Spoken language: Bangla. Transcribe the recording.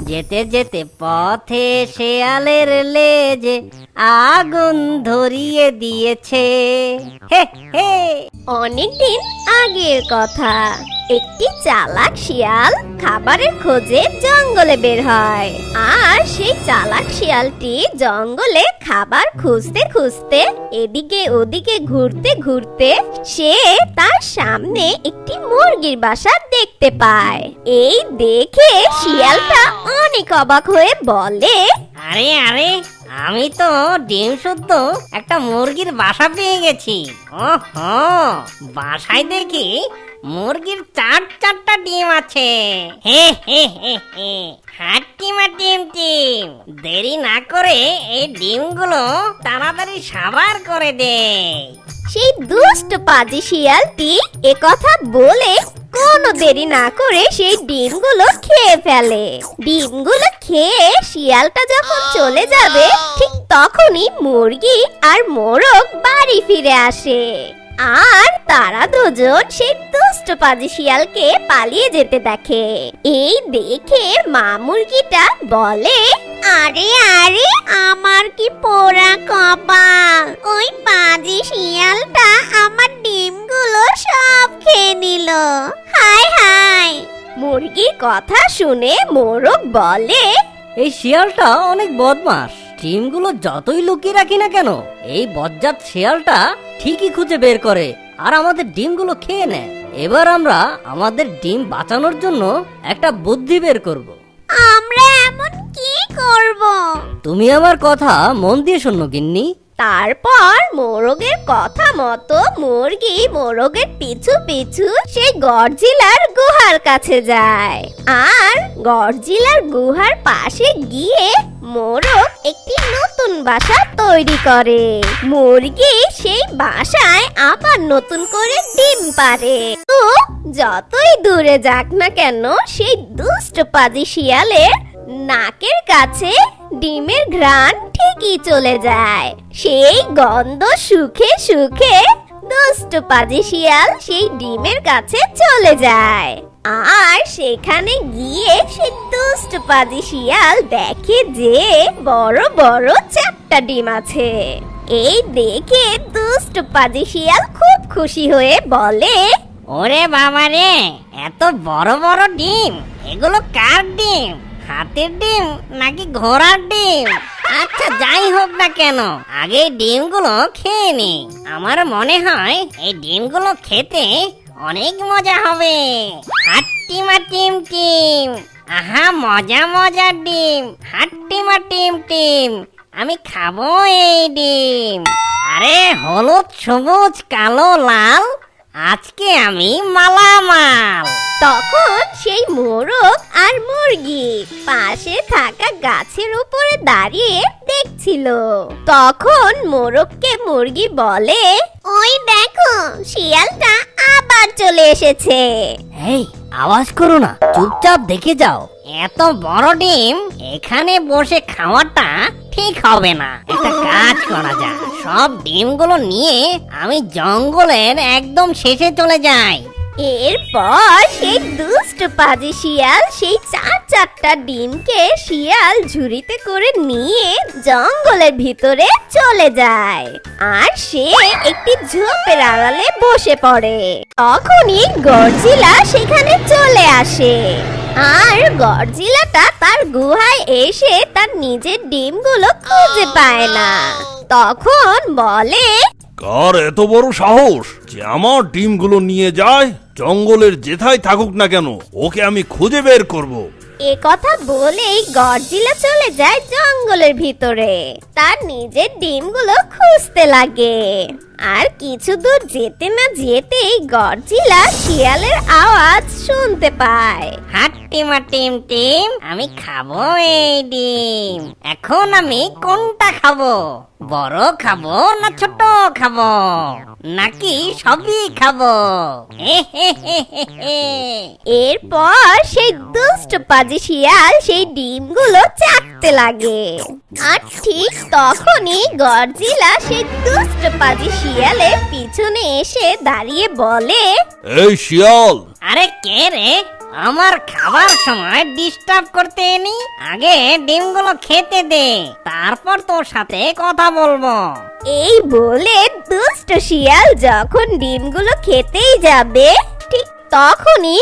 যেতে যেতে পথে শেয়ালের লেজে আগুন ধরিয়ে দিয়েছে। হে হে। অনেকদিন আগের কথা। একটি চালাক শিয়াল খাবারের খোঁজে জঙ্গলে বের হয়। আর সেই চালাক শিয়ালটি জঙ্গলে খাবার খুঁজতে খুঁজতে এদিকে ওদিকে ঘুরতে ঘুরতে সে তার সামনে একটি মুরগির বাসা দেখতে পায়। এই দেখে শিয়ালটা অনেক অবাক হয়ে বলে, আরে আরে, আমি তো ডিম শুদ্ধ একটা মুরগির বাসা পেয়ে গেছি। ওহো, বাসায় দেখি মুরগির চারটা ডিম আছে। হে হে হে হে। হাট্টিমা টিম টিম, দেরি না করে এই ডিমগুলো তাড়াতাড়ি সাবার করে দে। সেই দুষ্ট পাজি শিয়ালটি একথা বলে কোনো দেরি না করে সেই ডিমগুলো খেয়ে ফেলে। ডিমগুলো খেয়ে শিয়ালটা যখন চলে যাবে ঠিক তখনই মুরগি আর মোরগ বাড়ি ফিরে আসে। আর তারা দুজন সেই দুষ্ট পাজি শিয়ালকে পালিয়ে যেতে দেখে। এই দেখে মা মুরগিটা বলে, আরে আরে, আমার কি পোড়া কপাল! ওই পাজি শিয়ালটা আমার ডিমগুলো সব খেয়ে নিল। হায় হায়! মুরগির কথা শুনে মোরগ বলে, এই শিয়ালটা অনেক বদমাশ। ডিমগুলো যতই লুকিয়ে রাখি না কেন, এই বজ্জাত শিয়ালটা ঠিকই খুঁজে বের করে আর আমাদের ডিমগুলো খেয়ে নেয়। এবার আমরা আমাদের ডিম বাঁচানোর জন্য একটা বুদ্ধি বের করব। আমরা এমন কি করব? তুমি আমার কথা মন দিয়ে শোনো গিন্নি। তারপর মোরগের কথা মতো মুরগি মোরগের পিছু পিছু সেই গডজিলার গুহার কাছে যায়। আর গডজিলার গুহার পাশে গিয়ে মোরগ একটি নতুন বাসা তৈরি করে। মুরগি সেই বাসায় আবার নতুন করে ডিম পাড়ে। তো যতই দূরে যাক না কেন, সেই দুষ্ট পাজি শিয়ালের নাকের কাছে ডিমের ঘ্রাণ ঠিকই চলে যায়। সেই গন্ধ সুখে সুখে দুষ্ট পাজি শিয়াল সেই ডিমের কাছে চলে যায়। আর সেখানে গিয়ে সেই দুষ্ট পাজি শিয়াল দেখে যে বড় বড় 4টা ডিম আছে। এই দেখে দুষ্ট পাজি শিয়াল খুব খুশি হয়ে বলে, ওরে বাবা রে, এত বড় বড় ডিম! এগুলো কার ডিম? হাতির ডিম নাকি ঘোড়ার ডিম? আচ্ছা, যাই হোক না কেন, আগে ডিমগুলো খেয়ে নি। আমার মনে হয় এই ডিমগুলো খেতে অনেক মজা হবে। হাট্টিমা টিম টিম, আহা মজা মজার ডিম! হাট্টিমা টিম টিম, আমি খাবো এই ডিম। আরে হলুদ সবুজ কালো লাল, আজকে আমি মালামাল। তখন সেই মোরগ আর মুরগি পাশে থাকা গাছের উপরে দাঁড়িয়ে দেখছিল। তখন মোরগকে মুরগি বলে, ওই দেখো, শিয়ালটা আবার চলে এসেছে। এই, আওয়াজ করো না, চুপচাপ দেখে যাও। এত বড় ডিম এখানে বসে খাওয়াটা ঠিক হবে না। একটা কাজ করা যায়, সব ডিমগুলো নিয়ে আমি জঙ্গলের একদম শেষে চলে যাই। এরপর সেই দুষ্ট পাজি শিয়াল সেই 4টা ডিমকে শিয়াল ঝুড়িতে করে নিয়ে জঙ্গলের ভিতরে চলে যায়। আর সে একটি ঝোপের আড়ালে বসে পড়ে। তখনই গডজিলা সেখানে চলে আসে। আর গডজিলাটা তার গুহায় এসে তার নিজের ডিমগুলো খুঁজে পায় না। তখন বলে, কার এত বড় সাহস যে আমার ডিমগুলো নিয়ে যায়? জঙ্গলের যেথায় থাকুক না কেন, ওকে আমি খুঁজে বের করব। এ কথা বলেই গডজিলা চলে যায় জঙ্গলের ভিতরে। তার নিজের ডিমগুলো খুঁজতে লাগে। আর কিছু দূর যেতে না যেতেই গডজিলা শিয়ালের আওয়াজ শুনতে পায়। হাট্টিমা টিম টিম, আমি খাবো এই ডিম। এখন আমি কোনটা খাবো? বড় খাবো না ছোট খাবো, নাকি সবই খাবো? এরপর সেই দুষ্ট পাজি শিয়াল সেই ডিমগুলো চাটতে লাগে। আর ঠিক তখনই গডজিলা সেই দুষ্ট পাজি শিয়ালের পিছনে এসে দাঁড়িয়ে বলে, এই শিয়াল! আরে কে রে? আমার খাবার সময় ডিস্টার্ব করতে এনি, আগে ডিমগুলো খেতে দে, তারপর তোর সাথে কথা বলবো। এই বলে দুষ্ট শিয়াল যখন ডিমগুলো খেতেই যাবে ঠিক তখনই